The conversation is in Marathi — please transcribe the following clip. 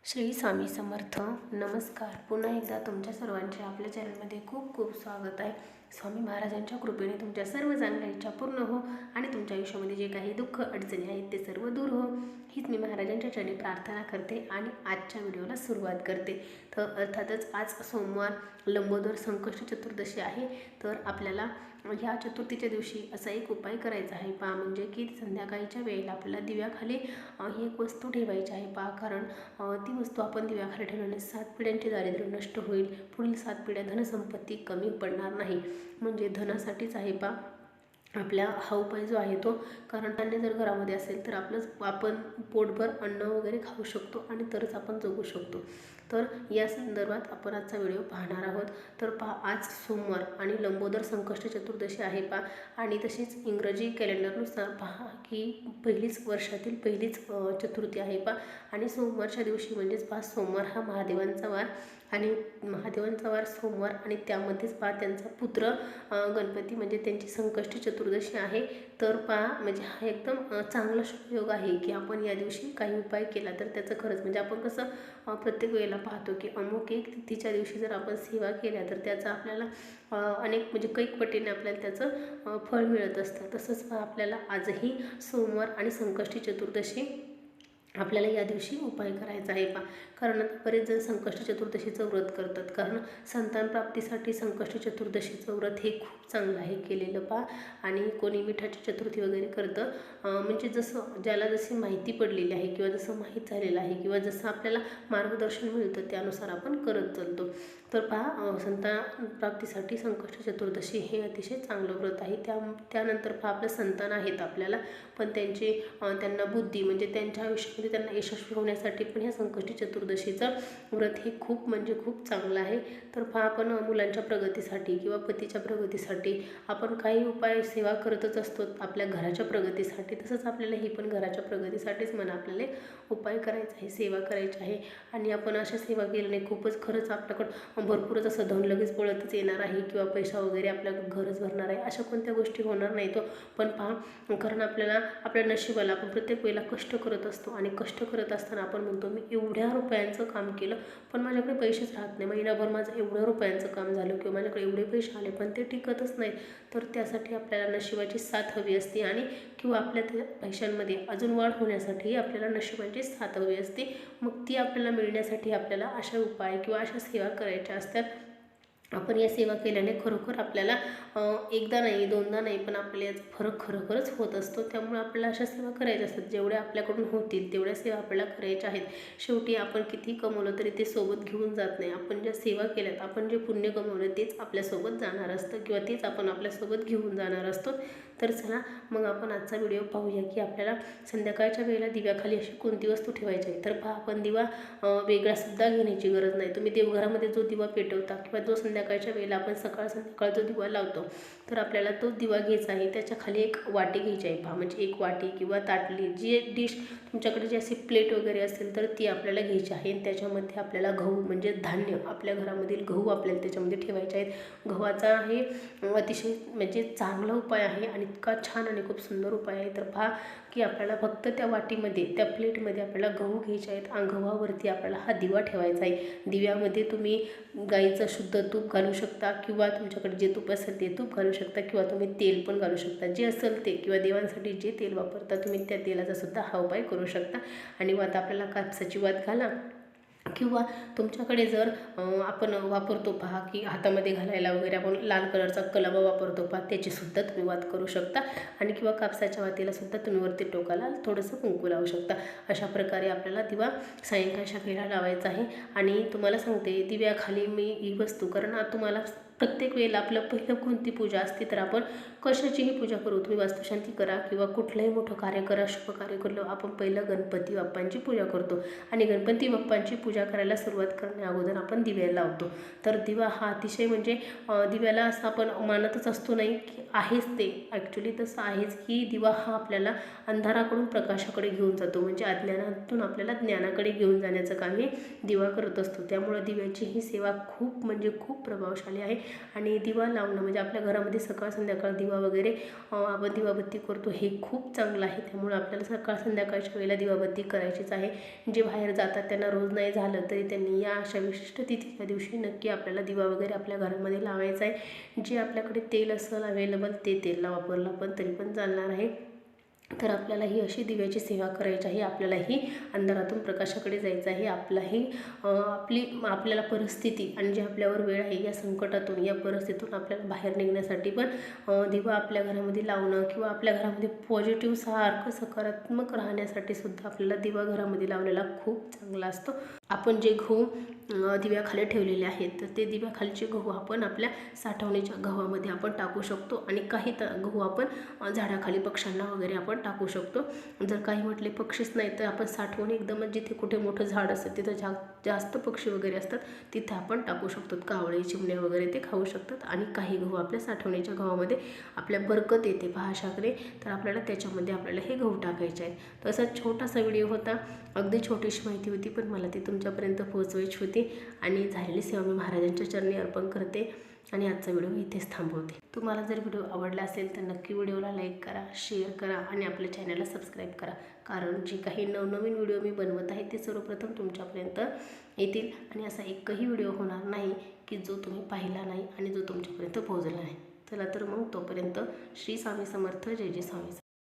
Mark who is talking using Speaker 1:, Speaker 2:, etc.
Speaker 1: श्री स्वामी समर्थ. नमस्कार. पुन्हा एकदा तुमच्या सर्वांचे आपल्या चॅनलमध्ये खूप खूप स्वागत आहे. स्वामी महाराजांच्या कृपेने तुमच्या सर्व चांगल्या इच्छा पूर्ण हो आणि तुमच्या आयुष्यामध्ये जे काही दुःख अडचणी आहेत ते सर्व दूर हो, हीच मी महाराजांच्या चरणी प्रार्थना करते आणि आजच्या व्हिडिओला सुरुवात करते. तर अर्थातच आज सोमवार लंबोदर संकष्टी चतुर्दशी आहे. तर आपल्याला ह्या चतुर्थीच्या दिवशी असा एक उपाय करायचा आहे पहा, म्हणजे की संध्याकाळच्या वेळेला आपल्याला दिव्याखाली ही एक वस्तू ठेवायची आहे पहा. कारण ती वस्तू आपण दिव्याखाली ठेवल्याने 7 पिढ्यांचे दारिद्र्य नष्ट होईल. पुढील 7 पिढ्या धनसंपत्ती कमी पडणार नाही. म्हणजे धनासाठीच आहे पहा आपल्या हा उपाय जो आहे तो. कारण धान्य जर घरामध्ये असेल तर आपण पोटभर अन्न वगैरे खाऊ शकतो आणि तरच आपण जगू शकतो. तर या संदर्भात आपण आजचा व्हिडिओ पाहणार आहोत. तर पहा, आज सोमवार आणि लंबोदर संकष्टी चतुर्दशी आहे पहा. आणि तशीच इंग्रजी कॅलेंडरनुसार पहा की वर्षातील पहिलीच चतुर्थी आहे पहा. आणि सोमवारच्या दिवशी म्हणजेच पहा, सोमवार हा महादेवांचा वार आणि महादेवांचा वार सोमवार आणि त्यामध्येच पहा त्यांचा पुत्र गणपती म्हणजे त्यांची संकष्टी चतुर्दशी आहे. तर पहा, म्हणजे हा एकदम चांगला शुभयोग आहे की आपण या दिवशी काही उपाय केला तर त्याचं खरंच म्हणजे आपण कसं प्रत्येक वेळेला पाहतो की अमुक एक तिथीच्या दिवशी जर आपण सेवा केल्या तर त्याचा आपल्याला अनेक म्हणजे कैक पटीने आपल्याला त्याचं फळ मिळत असतं. तसंच पहा, आपल्याला आजही सोमवार आणि संकष्टी चतुर्दशी आपल्याला या दिवशी उपाय करायचा आहे पहा. कारण बरेच जण संकष्टी चतुर्दशीचं व्रत करतात. कारण संतान प्राप्तीसाठी संकष्टी चतुर्दशीचं व्रत हे खूप चांगलं आहे केलेलं पहा. आणि कोणी मिठाची चतुर्थी वगैरे करतं, म्हणजे जसं ज्याला जशी माहिती पडलेली आहे किंवा जसं माहीत झालेलं आहे किंवा जसं आपल्याला मार्गदर्शन मिळतं त्यानुसार आपण करत चालतो. तर पहा, संतान प्राप्तीसाठी संकष्टी चतुर्दशी हे अतिशय चांगलं व्रत आहे. त्यानंतर पहा, आपले संतान आहेत आपल्याला, पण त्यांना बुद्धी म्हणजे त्यांच्या आयुष्यामध्ये त्यांना यशस्वी होण्यासाठी पण ह्या संकष्टी चतुर्दशीचं व्रत हे खूप म्हणजे खूप चांगलं आहे. तर पहा, आपण मुलांच्या प्रगतीसाठी किंवा पतीच्या प्रगतीसाठी आपण काही उपाय सेवा करतच असतो आपल्या घराच्या प्रगतीसाठी. तसंच आपल्याला ही पण घराच्या प्रगतीसाठीच म्हणा आपल्याला उपाय करायचा आहे, सेवा करायची आहे. आणि आपण अशा सेवा केल्याने खूपच खरंच आपल्याकडं भरपूरच असं धन लगेच पळतच येणार आहे किंवा पैसा वगैरे आपल्या घरच भरणार आहे अशा कोणत्या गोष्टी होणार नाही. तो पण पहा, कारण आपल्याला आपल्या नशिबाला आपण प्रत्येक वेळेला कष्ट करत असतो आणि कष्ट करत असताना आपण म्हणतो मी एवढ्या रुपयांचं काम केलं पण माझ्याकडे पैसेच राहत नाही, महिनाभर माझं एवढ्या रुपयांचं काम झालं किंवा माझ्याकडे एवढे पैसे आले पण ते टिकतच नाही. तर त्यासाठी आपल्याला नशिबाची साथ हवी असते आणि किंवा आपल्या त्या पैशांमध्ये अजून वाढ होण्यासाठी आपल्याला नशिबाची साथ हवी असते. मग ती आपल्याला मिळण्यासाठी आपल्याला अशा उपाय किंवा अशा सेवा करायच्या असतात. आपण या सेवा केल्याने खरोखर आपल्याला एकदा नाही दोनदा नाही पण आपल्याला याचा फरक खरोखरच होत असतो. त्यामुळे आपल्याला अशा सेवा करायच्या असतात. जेवढ्या आपल्याकडून होतील तेवढ्या सेवा आपल्याला करायच्या आहेत. शेवटी आपण किती कमवलं तरी ते सोबत घेऊन जात नाही. आपण ज्या सेवा केल्यात, आपण जे पुण्य कमवलं तेच आपल्यासोबत जाणार असतं किंवा तेच आपण आपल्यासोबत घेऊन जाणार असतो. तर चला मग आपण आजचा व्हिडिओ पाहूया की आपल्याला संध्याकाळच्या वेळेला दिव्याखाली अशी कोणती वस्तू ठेवायची आहे. तर पहा, आपण दिवा वेगळासुद्धा घेण्याची गरज नाही. तुम्ही देवघरामध्ये जो दिवा पेटवता किंवा जो संध्याकाळच्या वेळेला आपण संध्याकाळ जो दिवा लावतो तर आपल्याला तो दिवा घ्यायचा आहे. त्याच्या खाली एक वाटी घ्यायची आहे पहा, म्हणजे एक वाटी किंवा ताटली जी डिश तुमच्याकडे जी अशी प्लेट वगैरे असेल तर ती आपल्याला घ्यायची आहे. त्याच्यामध्ये आपल्याला गहू म्हणजे धान्य, आपल्या घरामधील गहू आपल्याला त्याच्यामध्ये ठेवायचे आहेत. गव्हाचा हे अतिशय म्हणजे चांगला उपाय आहे आणि इतका छान आणि खूप सुंदर उपाय आहे. तर पहा की आपल्याला फक्त त्या वाटीमध्ये त्या प्लेटमध्ये आपल्याला गहू घ्यायचे आहेत आणि गव्हावरती आपल्याला हा दिवा ठेवायचा आहे. दिव्यामध्ये तुम्ही गाईचं शुद्ध तूप घालू शकता किंवा तुमच्याकडे जे तूप असेल ते तूप घालू शकता किंवा तुम्ही तेल पण घालू शकता, जे असेल ते, किंवा देवांसाठी जे तेल वापरता तुम्ही त्या तेलाचा सुद्धा हा उपाय करू शकता. आणि वात आपल्याला कापसाची वात घाला किंवा तुमच्याकडे जर आपण वापरतो पहा की हातामध्ये घालायला वगैरे आपण लाल कलरचा कलावा वापरतो पहा, त्याचीसुद्धा तुम्ही वात करू शकता. आणि किंवा कापसाच्या वातीलासुद्धा तुम्ही वरती टोकाला थोडंसं कुंकू लावू शकता. अशा प्रकारे आपल्याला दिवा सायंकाळच्या वेळेला लावायचा आहे. आणि तुम्हाला सांगते दिव्याखाली मी ही वस्तू, कारण तुम्हाला प्रत्येक वेळेला आपलं पहिलं कोणती पूजा असते तर आपण कशाचीही पूजा करू, तुम्ही वास्तुशांती करा किंवा कुठलंही मोठं कार्य करा, शुभ कार्य करू, आपण पहिलं गणपती बाप्पांची पूजा करतो. आणि गणपती बाप्पांची पूजा करायला सुरुवात करण्या अगोदर आपण दिव्या लावतो. तर दिवा हा अतिशय म्हणजे दिव्याला असं आपण मानतच असतो नाही की आहेच ते, ॲक्च्युली तसं आहेच की दिवा हा आपल्याला अंधाराकडून प्रकाशाकडे घेऊन जातो, म्हणजे अज्ञानातून आपल्याला ज्ञानाकडे घेऊन जाण्याचं काम हे दिवा करत असतो. त्यामुळे दिव्याची ही सेवा खूप म्हणजे खूप प्रभावशाली आहे. आणि दिवा लावणं म्हणजे आपल्या घरामध्ये सकाळ संध्याकाळ दिवा वगैरे आपण दिवाबत्ती करतो हे खूप चांगलं आहे. त्यामुळे आपल्याला सकाळ संध्याकाळच्या वेळेला दिवाबत्ती करायचीच आहे. जे बाहेर जातात त्यांना रोज नाही झालं तरी त्यांनी या अशा विशिष्ट तिथीच्या दिवशी नक्की आपल्याला दिवा वगैरे आपल्या घरामध्ये लावायचा आहे. जे आपल्याकडे तेल असेल अवेलेबल ते तेलला वापरला पण तरी पण चालणार आहे. तर आपल्यालाही अशी दिव्याची सेवा करायची आहे. आपल्यालाही अंधारातून प्रकाशाकडे जायचं आहे. आपल्याला परिस्थिती आणि जी आपल्यावर वेळ आहे या संकटातून या परिस्थितीतून आपल्याला बाहेर निघण्यासाठी पण दिवा आपल्या घरामध्ये लावणं किंवा आपल्या घरामध्ये पॉझिटिव्ह सारखं सकारात्मक राहण्यासाठी सुद्धा आपल्याला दिवा घरामध्ये लावलेला खूप चांगला असतो. आपण जे गहू दिव्याखाली ठेवलेले आहेत तर ते दिव्याखालचे गहू आपण आपल्या साठवणीच्या गव्हामध्ये आपण टाकू शकतो आणि काही गहू आपण झाडाखाली पक्ष्यांना वगैरे आपण टाकू शकतो. जर काही म्हटले पक्षीच नाही तर आपण साठवून एकदमच जिथे कुठे मोठं झाड असतं तिथं जास्त पक्षी वगैरे असतात तिथे आपण टाकू शकतो. कावळे चिमण्या वगैरे ते खाऊ शकतात. आणि काही गहू आपल्या साठवणीच्या गव्हामध्ये आपल्या बरकत येते पहाशाकडे तर आपल्याला त्याच्यामध्ये आपल्याला हे गहू टाकायचे आहेत. तर असा छोटासा व्हिडिओ होता. अगदी छोटीशी माहिती होती पण मला ती तुमच्यापर्यंत पोहोचवायची होती आणि झालेली सेवा मी महाराजांच्या चरणी अर्पण करते आणि आजचा व्हिडिओ इथेच थांबवते. तुम्हाला जर व्हिडिओ आवडला असेल तर नक्की व्हिडिओला लाईक करा, शेअर करा आणि आपल्या चॅनलला सबस्क्राईब करा. कारण जे काही नवनवीन व्हिडिओ मी बनवत आहे ते सर्वप्रथम तुमच्यापर्यंत येतील आणि असा एकही व्हिडिओ होणार नाही की जो तुम्ही पाहिला नाही आणि जो तुमच्यापर्यंत पोहोचला नाही. चला तर मग तोपर्यंत श्री स्वामी समर्थ. जय जय स्वामी.